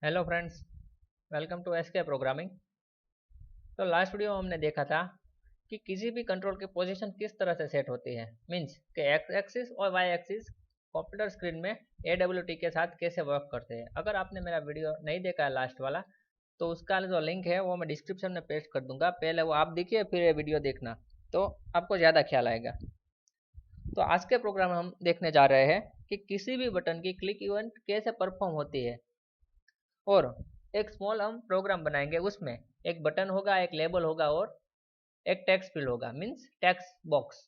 Hello friends, welcome to SK programming. तो last video में हमने देखा था कि किसी भी कंट्रोल की पोजीशन किस तरह से सेट होती है। मींस कि एक्स एक्सिस और वाई एक्सिस कंप्यूटर स्क्रीन में AWT के साथ कैसे वर्क करते हैं। अगर आपने मेरा वीडियो नहीं देखा है लास्ट वाला, तो उसका जो लिंक है वो मैं डिस्क्रिप्शन में पेस्ट कर दूंगा। पहले वो आप देखिए, फिर ये वीडियो देखना, तो आपको ज़्यादा ख्याल आएगा। तो आज के प्रोग्राम में हम देखने जा रहे हैं कि किसी भी बटन की क्लिक इवेंट कैसे परफॉर्म होती है। और एक स्मॉल हम प्रोग्राम बनाएंगे, उसमें एक बटन होगा, एक लेबल होगा और एक टेक्स्ट फील्ड होगा, मीन्स टेक्स्ट बॉक्स।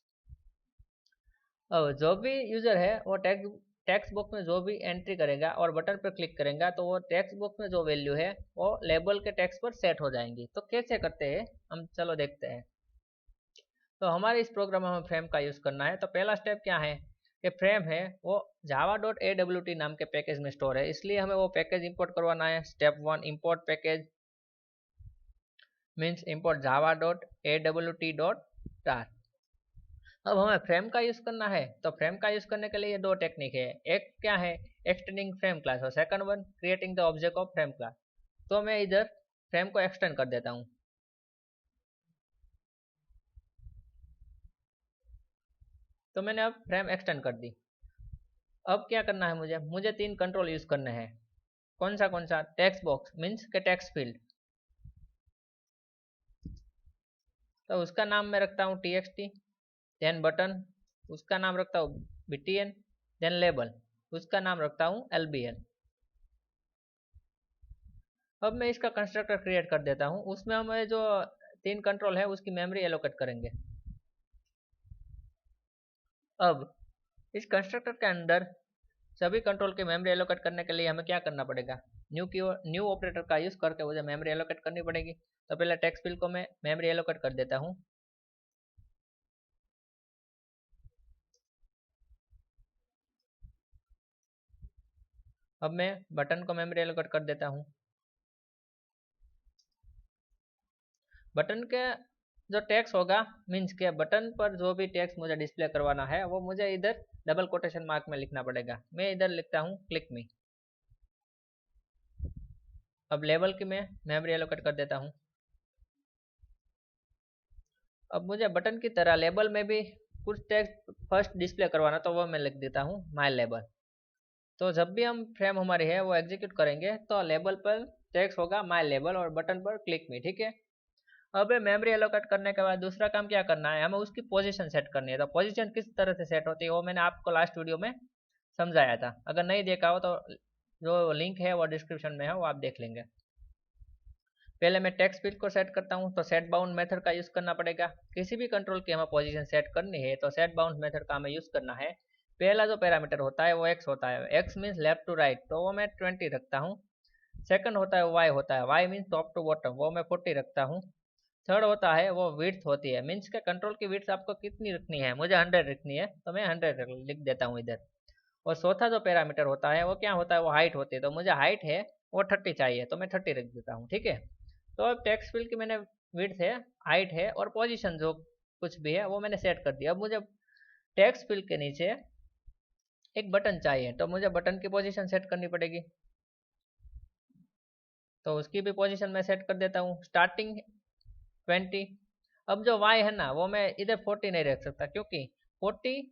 अब जो भी यूजर है वो टेक्स्ट बॉक्स में जो भी एंट्री करेगा और बटन पर क्लिक करेगा, तो वो टेक्स्ट बॉक्स में जो वैल्यू है वो लेबल के टेक्स्ट पर सेट हो जाएंगी। तो कैसे करते हैं हम, चलो देखते हैं। तो हमारे इस प्रोग्राम में हमें फ्रेम का यूज़ करना है। तो पहला स्टेप क्या है कि फ्रेम है वो java.awt नाम के पैकेज में स्टोर है, इसलिए हमें वो पैकेज इंपोर्ट करवाना है। Step 1, import package means import java.awt.tar। अब हमें फ्रेम का यूज़ करना है। तो फ्रेम का यूज़ करने के लिए दो टेक्निक है। एक क्या है, एक्सटेंडिंग फ्रेम क्लास, और second one creating the object of frame class. तो मैं इधर फ्रेम को एक्सटेंड कर देता हूँ। तो मैंने अब फ्रेम एक्सटेंड कर दी। अब क्या करना है, मुझे तीन कंट्रोल यूज़ करने हैं। कौन सा, टेक्स्ट बॉक्स मीन्स के टेक्स्ट फील्ड। तो उसका नाम मैं रखता हूँ TXT। देन बटन, उसका नाम रखता हूँ BTN। देन लेबल, उसका नाम रखता हूँ LBL। अब मैं इसका कंस्ट्रक्टर क्रिएट कर देता हूँ। उसमें हम जो तीन कंट्रोल है उसकी मेमोरी एलोकेट करेंगे। अब इस कंस्ट्रक्टर के अंदर सभी कंट्रोल की मेमोरी एलोकेट करने के लिए हमें क्या करना पड़ेगा, न्यू ऑपरेटर का यूज़ करके मुझे मेमोरी एलोकेट करनी पड़ेगी। तो पहले टेक्स्ट फील्ड को मैं मेमोरी एलोकेट कर देता हूँ। अब मैं बटन को मेमोरी एलोकेट कर देता हूँ। बटन के जो टेक्स्ट होगा, मीन्स के बटन पर जो भी टेक्स्ट मुझे डिस्प्ले करवाना है वो मुझे इधर डबल कोटेशन मार्क में लिखना पड़ेगा। मैं इधर लिखता हूँ क्लिक मी। अब लेबल की मैं मेमोरी एलोकेट कर देता हूँ। अब मुझे बटन की तरह लेबल में भी कुछ टेक्स्ट फर्स्ट डिस्प्ले करवाना, तो वो मैं लिख देता हूँ माई लेबल। तो जब भी हम फ्रेम हमारी है वो एग्जीक्यूट करेंगे तो लेबल पर टेक्स्ट होगा माई लेबल और बटन पर क्लिक मी, ठीक है। अब मेमोरी एलोकेट करने के बाद दूसरा काम क्या करना है, हमें उसकी पोजीशन सेट करनी है। तो पोजीशन किस तरह से सेट होती है वो मैंने आपको लास्ट वीडियो में समझाया था। अगर नहीं देखा हो तो जो लिंक है वो डिस्क्रिप्शन में है, वो आप देख लेंगे। पहले मैं टेक्स्ट फील्ड को सेट करता हूँ। तो सेट बाउंड मेथड का यूज़ करना पड़ेगा। किसी भी कंट्रोल की हमें पोजीशन सेट करनी है तो सेट बाउंड मेथड का हमें यूज़ करना है। पहला जो पैरामीटर होता है वो एक्स होता है। X means left to right, तो वो मैं 20 रखता हूँ। सेकंड होता है वाई होता है, Y means top to bottom, वो मैं 40 रखता हूँ। थर्ड होता है वो विड्थ होती है, मीन्स का कंट्रोल की विड्थ आपको कितनी रखनी है, मुझे 100 रखनी है तो मैं 100 लिख देता हूँ इधर। और चौथा जो पैरामीटर होता है वो क्या होता है, वो हाइट होती है। तो मुझे हाइट है वो 30 चाहिए, तो मैं 30 रख देता हूँ, ठीक है। तो अब टेक्स्ट फील्ड की मैंने विड्थ है, हाइट है और पोजीशन जो कुछ भी है वो मैंने सेट कर दिया। अब मुझे टेक्स्ट फील्ड के नीचे एक बटन चाहिए, तो मुझे बटन की पोजीशन सेट करनी पड़ेगी। तो उसकी भी पोजीशन मैं सेट कर देता हूँ, स्टार्टिंग 20। अब जो y है ना वो मैं इधर 40 नहीं रख सकता, क्योंकि 40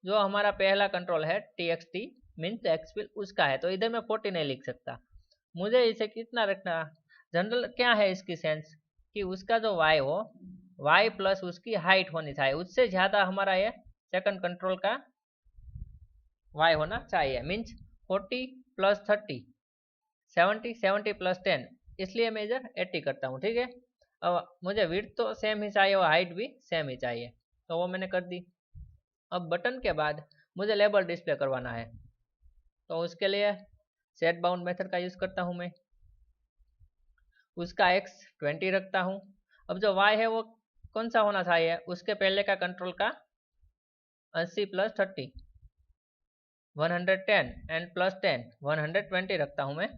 जो हमारा पहला कंट्रोल है TXT मीन्स एक्सफिल उसका है, तो इधर मैं 40 नहीं लिख सकता। मुझे इसे कितना रखना, जनरल क्या है इसकी सेंस, कि उसका जो y हो, y प्लस उसकी हाइट होनी चाहिए, उससे ज़्यादा हमारा ये सेकंड कंट्रोल का y होना चाहिए। मीन्स 40 प्लस 30 70, 70 प्लस 10, इसलिए मैं इधर 80 करता हूँ, ठीक है। अब मुझे विड्थ तो सेम ही चाहिए और हाइट भी सेम ही चाहिए, तो वो मैंने कर दी। अब बटन के बाद मुझे लेबल डिस्प्ले करवाना है, तो उसके लिए सेट बाउंड मेथड का यूज़ करता हूँ मैं। उसका x 20 रखता हूँ। अब जो y है वो कौन सा होना चाहिए, उसके पहले का कंट्रोल का 80 प्लस 30 110 एंड प्लस 10 120 रखता हूँ मैं।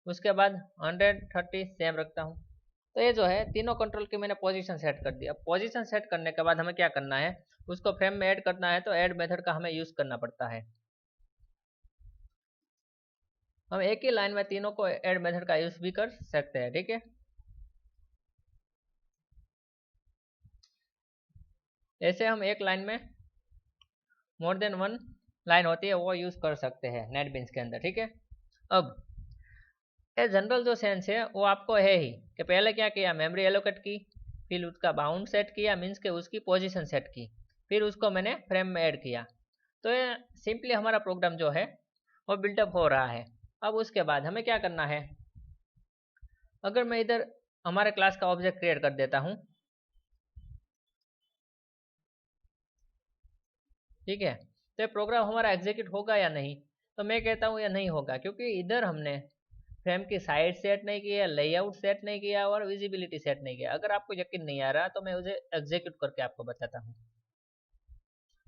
उसके बाद 130 सेम रखता हूँ। तो ये जो है तीनों कंट्रोल की मैंने पोजीशन सेट कर दी। अब पोजीशन सेट करने के बाद हमें क्या करना है, उसको फ्रेम में ऐड करना है, तो ऐड मेथड का हमें यूज़ करना पड़ता है। हम एक ही लाइन में तीनों को ऐड मेथड का यूज भी कर सकते हैं, ठीक है। ऐसे हम एक लाइन में मोर देन वन लाइन होती है वो यूज कर सकते हैं नेटबीन्स के अंदर, ठीक है। अब ये जनरल जो सेंस है वो आपको है ही कि पहले क्या किया, मेमोरी एलोकेट की, फिर उसका बाउंड सेट किया, मीन्स के उसकी पोजीशन सेट की, फिर उसको मैंने फ्रेम में ऐड किया। तो ये सिंपली हमारा प्रोग्राम जो है वो बिल्डअप हो रहा है। अब उसके बाद हमें क्या करना है, अगर मैं इधर हमारे क्लास का ऑब्जेक्ट क्रिएट कर देता हूँ, ठीक है, तो ये प्रोग्राम हमारा एग्जीक्यूट होगा या नहीं, तो मैं कहता हूँ या नहीं होगा, क्योंकि इधर हमने फ्रेम की साइज सेट नहीं किया, लेआउट सेट नहीं किया और विजिबिलिटी सेट नहीं किया। अगर आपको यकीन नहीं आ रहा तो मैं उसे एग्जीक्यूट करके आपको बताता हूँ।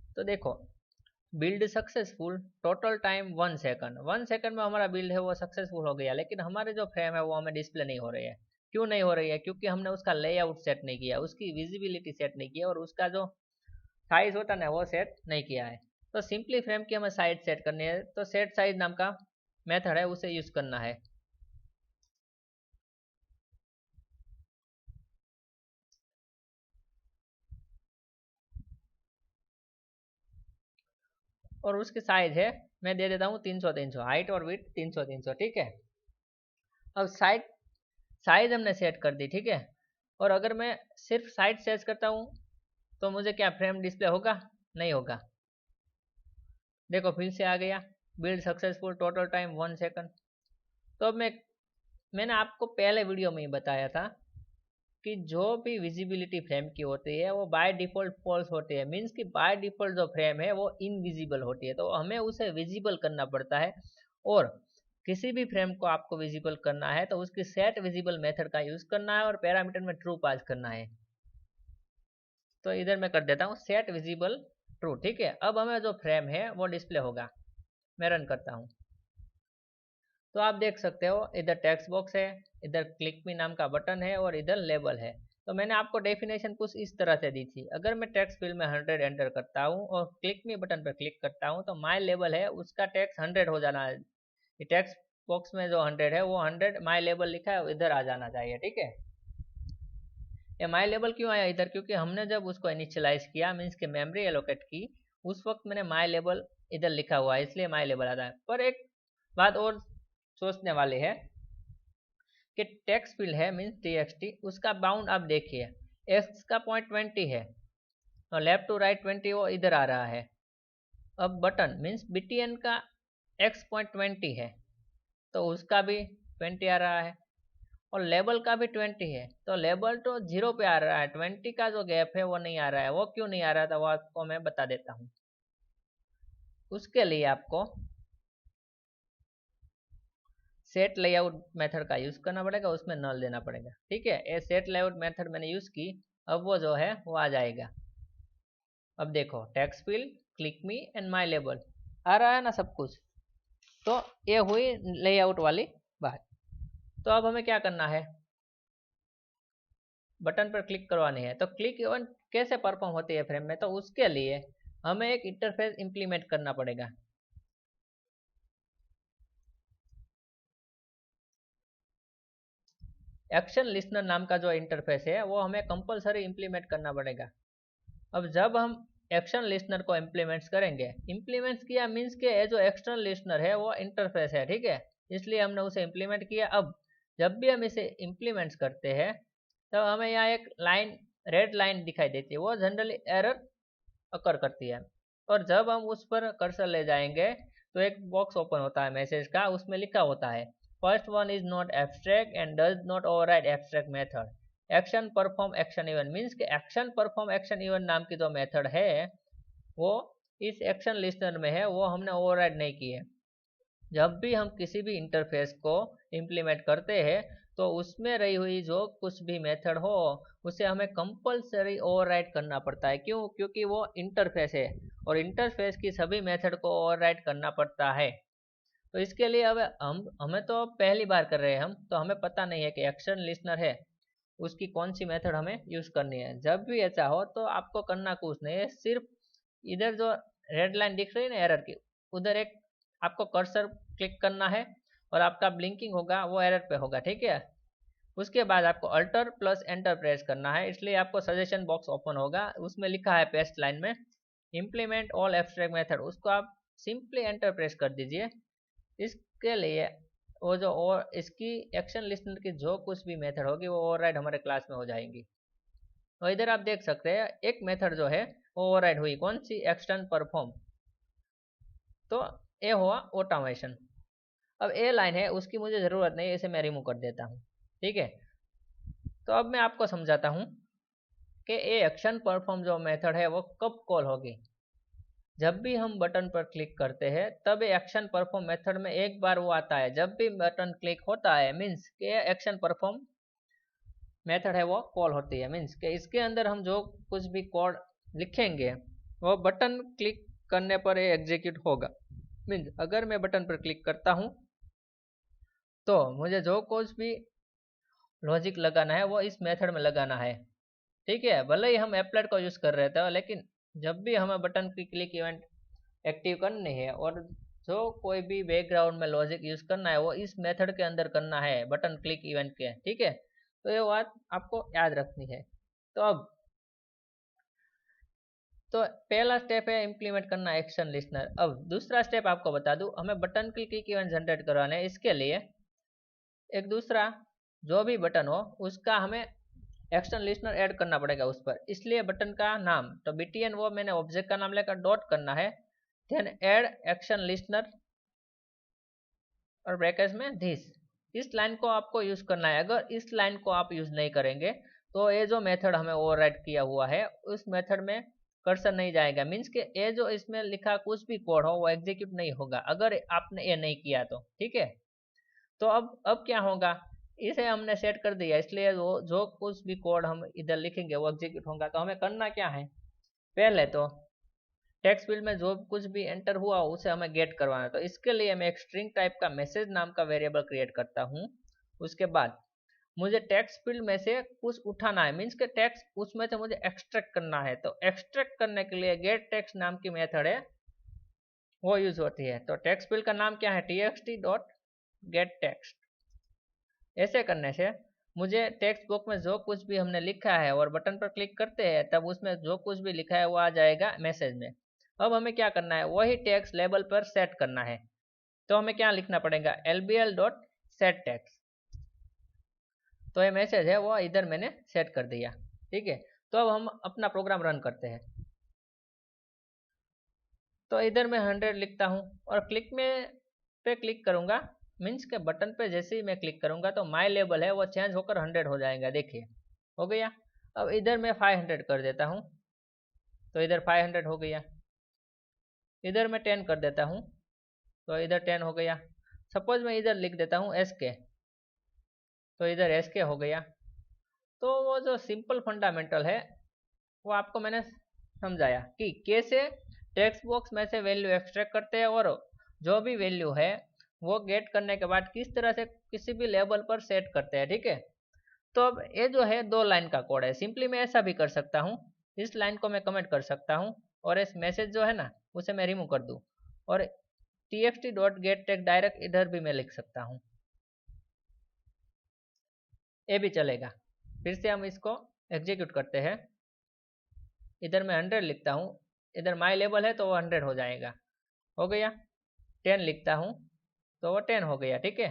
तो देखो, build successful, total time 1 second, 1 second में हमारा बिल्ड है वो सक्सेसफुल हो गया, लेकिन हमारे जो फ्रेम है वो हमें डिस्प्ले नहीं हो रही है। क्यों नहीं हो रही है, क्योंकि हमने उसका लेआउट सेट नहीं किया, उसकी विजिबिलिटी सेट नहीं किया और उसका जो साइज होता है ना वो सेट नहीं किया है। तो सिंपली फ्रेम की हमें साइज सेट करनी है, तो सेट साइज नाम का मेथड है उसे यूज करना है। और उसकी साइज है, मैं दे देता हूँ 300 300, हाइट और विड्थ 300 300, ठीक है। अब साइज हमने सेट कर दी, ठीक है। और अगर मैं सिर्फ साइज सेट करता हूँ तो मुझे क्या फ्रेम डिस्प्ले होगा, नहीं होगा। देखो फिर से आ गया, build successful, total time 1 second. तो अब मैंने आपको पहले वीडियो में ही बताया था कि जो भी विजिबिलिटी फ्रेम की होती है वो बाय डिफॉल्ट फॉल्स होती है, मीन्स कि बाय डिफॉल्ट जो फ्रेम है वो इनविजिबल होती है, तो हमें उसे विजिबल करना पड़ता है। और किसी भी फ्रेम को आपको विजिबल करना है तो उसकी सेट विजिबल मेथड का यूज करना है और पैरामीटर में ट्रू पास करना है। तो इधर मैं कर देता हूँ सेट विजिबल ट्रू, ठीक है। अब हमें जो फ्रेम है वो डिस्प्ले होगा। मैं रन करता हूँ तो आप देख सकते हो इधर टेक्स्ट बॉक्स है, इधर क्लिक मी नाम का बटन है और इधर लेबल है। तो मैंने आपको डेफिनेशन कुछ इस तरह से दी थी, अगर मैं टेक्स्ट फील्ड में 100 एंटर करता हूँ और क्लिक मी बटन पर क्लिक करता हूँ तो माई लेबल है उसका टेक्स्ट 100 हो जाना है। टेक्स्ट बॉक्स में जो 100 है वो 100 माई लेबल लिखा है इधर आ जाना चाहिए, ठीक है। ये माई लेबल क्यों आया इधर, क्योंकि हमने जब उसको इनिशियलाइज किया, मीन्स के मेमोरी एलोकेट की, उस वक्त मैंने माई लेबल इधर लिखा हुआ है इसलिए माई लेबल आता है। पर एक बात और सोचने वाली है कि टेक्स्ट फील्ड है मीन्स टीएक्सटी, उसका बाउंड आप देखिए, एक्स का पॉइंट 20 है और लेफ्ट टू राइट 20 वो इधर आ रहा है। अब बटन मीन्स बीटीएन का एक्स पॉइंट 20 है तो उसका भी 20 आ रहा है और लेबल का भी 20 है, तो लेबल तो 0 पे आ रहा है, 20 का जो गैप है वो नहीं आ रहा है। वो क्यों नहीं आ रहा था वो आपको मैं बता देता हूँ। उसके लिए आपको सेट लेआउट मेथड का यूज करना पड़ेगा, उसमें नल देना पड़ेगा, ठीक है। ये सेट लेआउट मेथड मैंने यूज की, अब वो जो है वो आ जाएगा। अब देखो text field, click me and my label आ रहा है ना सब कुछ। तो ये हुई लेआउट वाली बात। तो अब हमें क्या करना है, बटन पर क्लिक करवानी है। तो क्लिक इवेंट कैसे परफॉर्म होती है फ्रेम में, तो उसके लिए हमें एक इंटरफेस इंप्लीमेंट करना पड़ेगा। एक्शन लिस्नर नाम का जो इंटरफेस है वो हमें कंपलसरी इंप्लीमेंट करना पड़ेगा। अब जब हम एक्शन लिस्नर को इम्प्लीमेंट्स करेंगे, इम्प्लीमेंट्स किया मीन्स के जो एक्सटर्नल लिस्नर है वो इंटरफेस है, ठीक है, इसलिए हमने उसे इम्प्लीमेंट किया। अब जब भी हम इसे इम्प्लीमेंट्स करते हैं तो हमें यहाँ एक लाइन, रेड लाइन दिखाई देती है, वो जनरली एरर अकर करती है। और जब हम उस पर कर्सर ले जाएंगे तो एक बॉक्स ओपन होता है मैसेज का, उसमें लिखा होता है first one is not abstract and does not override abstract method, action perform action event, means के एक्शन परफॉर्म एक्शन इवेंट नाम की जो मेथड है वो इस एक्शन लिस्टनर में है, वो हमने ओवरराइड नहीं की है। जब भी हम किसी भी इंटरफेस को इम्प्लीमेंट करते हैं तो उसमें रही हुई जो कुछ भी मेथड हो उसे हमें कंपलसरी ओवरराइड करना पड़ता है। क्यों, क्योंकि वो इंटरफेस है और इंटरफेस की सभी मेथड को ओवरराइड करना पड़ता है। तो इसके लिए अब हमें तो पहली बार कर रहे हैं हम, तो हमें पता नहीं है कि एक्शन लिस्नर है उसकी कौन सी मेथड हमें यूज करनी है। जब भी ऐसा हो तो आपको करना कुछ नहीं है, सिर्फ इधर जो रेड लाइन दिख रही है ना एरर की, उधर एक आपको कर्सर क्लिक करना है और आपका ब्लिंकिंग होगा वो एरर पे होगा, ठीक है। उसके बाद आपको अल्टर प्लस एंटर प्रेस करना है, इसलिए आपको सजेशन बॉक्स ओपन होगा, उसमें लिखा है पेस्ट लाइन में इम्प्लीमेंट ऑल एब्स्ट्रैक्ट मेथड, उसको आप सिंपली एंटर प्रेस कर दीजिए। इसके लिए वो जो और इसकी एक्शन लिस्टनर की जो कुछ भी मेथड होगी वो ओवरराइड हमारे क्लास में हो जाएंगी। तो इधर आप देख सकते हैं एक मेथड जो है वो ओवरराइड हुई, कौन सी, एक्सटर्न परफॉर्म, तो ये हुआ ऑटोमेशन। अब ए लाइन है उसकी मुझे ज़रूरत नहीं, इसे मैं रिमूव कर देता हूँ, ठीक है। तो अब मैं आपको समझाता हूँ कि ए एक्शन परफॉर्म जो मेथड है वो कब कॉल होगी। जब भी हम बटन पर क्लिक करते हैं तब एक्शन परफॉर्म मेथड में एक बार वो आता है, जब भी बटन क्लिक होता है मीन्स के एक्शन परफॉर्म मेथड है वो कॉल होती है, मीन्स के इसके अंदर हम जो कुछ भी कोड लिखेंगे वो बटन क्लिक करने पर ये एग्जीक्यूट होगा। मीन्स अगर मैं बटन पर क्लिक करता हूँ तो मुझे जो कुछ भी लॉजिक लगाना है वो इस मेथड में लगाना है, ठीक है। भले ही हम एप्लेट को यूज़ कर रहे थे, लेकिन जब भी हमें बटन की क्लिक इवेंट एक्टिव करनी है और जो कोई भी बैकग्राउंड में लॉजिक यूज़ करना है वो इस मेथड के अंदर करना है, बटन क्लिक इवेंट के, ठीक है। तो ये बात आपको याद रखनी है। तो अब तो पहला स्टेप है इम्प्लीमेंट करना एक्शन लिस्टनर। अब दूसरा स्टेप आपको बता दूं, हमें बटन की क्लिक इवेंट जनरेट करवाने हैं, इसके लिए एक दूसरा जो भी बटन हो उसका हमें एक्शन लिस्टनर ऐड करना पड़ेगा उस पर, इसलिए बटन का नाम तो btn वो मैंने ऑब्जेक्ट का नाम लेकर डॉट करना है, देन ऐड एक्शन लिस्टनर और ब्रैकेट्स में दिस। इस लाइन को आपको यूज करना है, अगर इस लाइन को आप यूज नहीं करेंगे तो ये जो मेथड हमें ओवरराइड किया हुआ है उस मेथड में कर्सर नहीं जाएगा, मीन्स के ये जो इसमें लिखा कुछ भी कोड हो वो एग्जीक्यूट नहीं होगा अगर आपने ये नहीं किया तो, ठीक है। तो अब क्या होगा, इसे हमने सेट कर दिया, इसलिए वो जो कुछ भी कोड हम इधर लिखेंगे वो एग्जीक्यूट होगा। तो हमें करना क्या है, पहले तो टेक्स्ट फील्ड में जो कुछ भी एंटर हुआ उसे हमें गेट करवाना है, तो इसके लिए मैं एक स्ट्रिंग टाइप का मैसेज नाम का वेरिएबल क्रिएट करता हूँ। उसके बाद मुझे टेक्स्ट फील्ड में से कुछ उठाना है, मीन्स के टेक्स्ट उसमें से मुझे एक्सट्रैक्ट करना है, तो एक्सट्रैक्ट करने के लिए गेट टेक्स्ट नाम की मेथड है वो यूज होती है। तो टेक्स्ट फील्ड का नाम क्या है, txt डॉट गेट टेक्स्ट। ऐसे करने से मुझे टेक्स्ट बॉक्स में जो कुछ भी हमने लिखा है और बटन पर क्लिक करते हैं तब उसमें जो कुछ भी लिखा है वो आ जाएगा मैसेज में। अब हमें क्या करना है, वही टेक्स्ट लेबल पर सेट करना है, तो हमें क्या लिखना पड़ेगा, lbl डॉट सेट टेक्स्ट। तो ये मैसेज है वो इधर मैंने सेट कर दिया, ठीक है। तो अब हम अपना प्रोग्राम रन करते हैं। तो इधर मैं 100 लिखता हूँ और क्लिक में पे क्लिक करूंगा, मीन्स के बटन पे जैसे ही मैं क्लिक करूंगा तो माई लेबल है वो चेंज होकर 100 हो जाएगा, देखिए हो गया। अब इधर मैं 500 कर देता हूँ तो इधर 500 हो गया, इधर मैं 10 कर देता हूँ तो इधर 10 हो गया। सपोज मैं इधर लिख देता हूँ SK तो इधर SK हो गया। तो वो जो सिंपल फंडामेंटल है वो आपको मैंने समझाया कि कैसे टेक्स्ट बॉक्स में से वैल्यू एक्सट्रैक्ट करते हैं और जो भी वैल्यू है वो गेट करने के बाद किस तरह से किसी भी लेवल पर सेट करते हैं, ठीक है। तो अब ये जो है 2 लाइन का कोड है, सिंपली मैं ऐसा भी कर सकता हूँ, इस लाइन को मैं कमेंट कर सकता हूँ और इस मैसेज जो है ना उसे मैं रिमूव कर दूँ और txt dot gate text direct इधर भी मैं लिख सकता हूँ, ये भी चलेगा। फिर से हम इसको एग्जीक्यूट करते हैं, इधर मैं 100 लिखता हूँ, इधर माई लेवल है तो वो 100 हो जाएगा, हो गया। 10 लिखता हूँ तो वो 10 हो गया, ठीक है।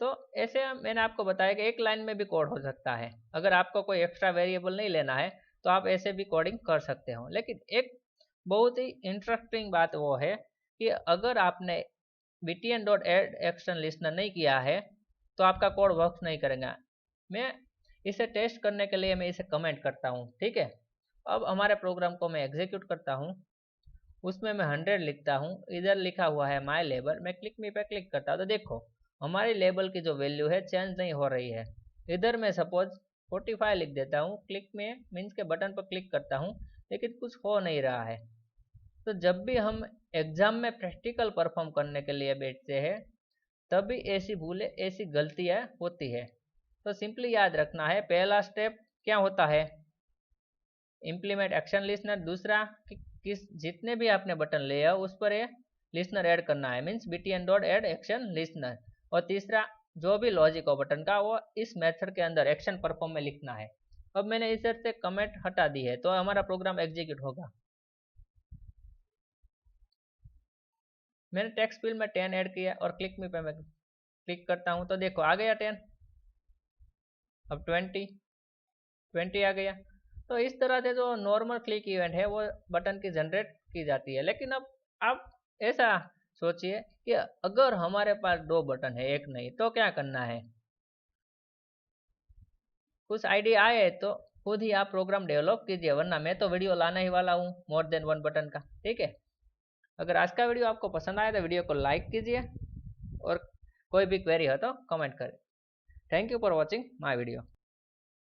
तो ऐसे मैंने आपको बताया कि एक लाइन में भी कोड हो सकता है, अगर आपको कोई एक्स्ट्रा वेरिएबल नहीं लेना है तो आप ऐसे भी कोडिंग कर सकते हो। लेकिन एक बहुत ही इंटरेस्टिंग बात वो है कि अगर आपने btn dot add action listener नहीं किया है तो आपका कोड वर्क नहीं करेगा। मैं इसे टेस्ट करने के लिए मैं इसे कमेंट करता हूँ, ठीक है। अब हमारे प्रोग्राम को मैं एग्जीक्यूट करता हूँ, उसमें मैं 100 लिखता हूँ, इधर लिखा हुआ है माई लेबल, मैं क्लिक मी पे क्लिक करता हूँ तो देखो हमारी लेबल की जो वैल्यू है चेंज नहीं हो रही है। इधर मैं सपोज 45 लिख देता हूँ, क्लिक में मीन्स के बटन पर क्लिक करता हूँ लेकिन कुछ हो नहीं रहा है। तो जब भी हम एग्जाम में प्रैक्टिकल परफॉर्म करने के लिए बैठते हैं तभी ऐसी भूलें ऐसी गलतियाँ होती है। तो सिंपली याद रखना है, पहला स्टेप क्या होता है, इम्प्लीमेंट एक्शन लिस्टनर। दूसरा कि किस जितने भी आपने बटन लिया उस पर ये लिस्टनर ऐड करना है, means btn dot add action listener. और तीसरा जो भी लॉजिक हो बटन का वो इस मेथड के अंदर एक्शन परफॉर्म में लिखना है। अब मैंने इधर से कमेंट हटा दी है तो हमारा प्रोग्राम एग्जीक्यूट होगा। मैंने टेक्स्ट फील्ड में 10 ऐड किया और क्लिक मी पे मैं क्लिक करता हूँ तो देखो आ गया 10। अब 20 आ गया। तो इस तरह से जो नॉर्मल क्लिक इवेंट है वो बटन की जनरेट की जाती है। लेकिन अब आप ऐसा सोचिए कि अगर हमारे पास 2 बटन है एक नहीं तो क्या करना है। कुछ आइडिया आए तो खुद ही आप प्रोग्राम डेवलप कीजिए, वरना मैं तो वीडियो लाने ही वाला हूँ मोर देन 1 बटन का। ठीक है, अगर आज का वीडियो आपको पसंद आया तो वीडियो को लाइक कीजिए और कोई भी क्वेरी हो तो कमेंट करें। Thank you for watching my video.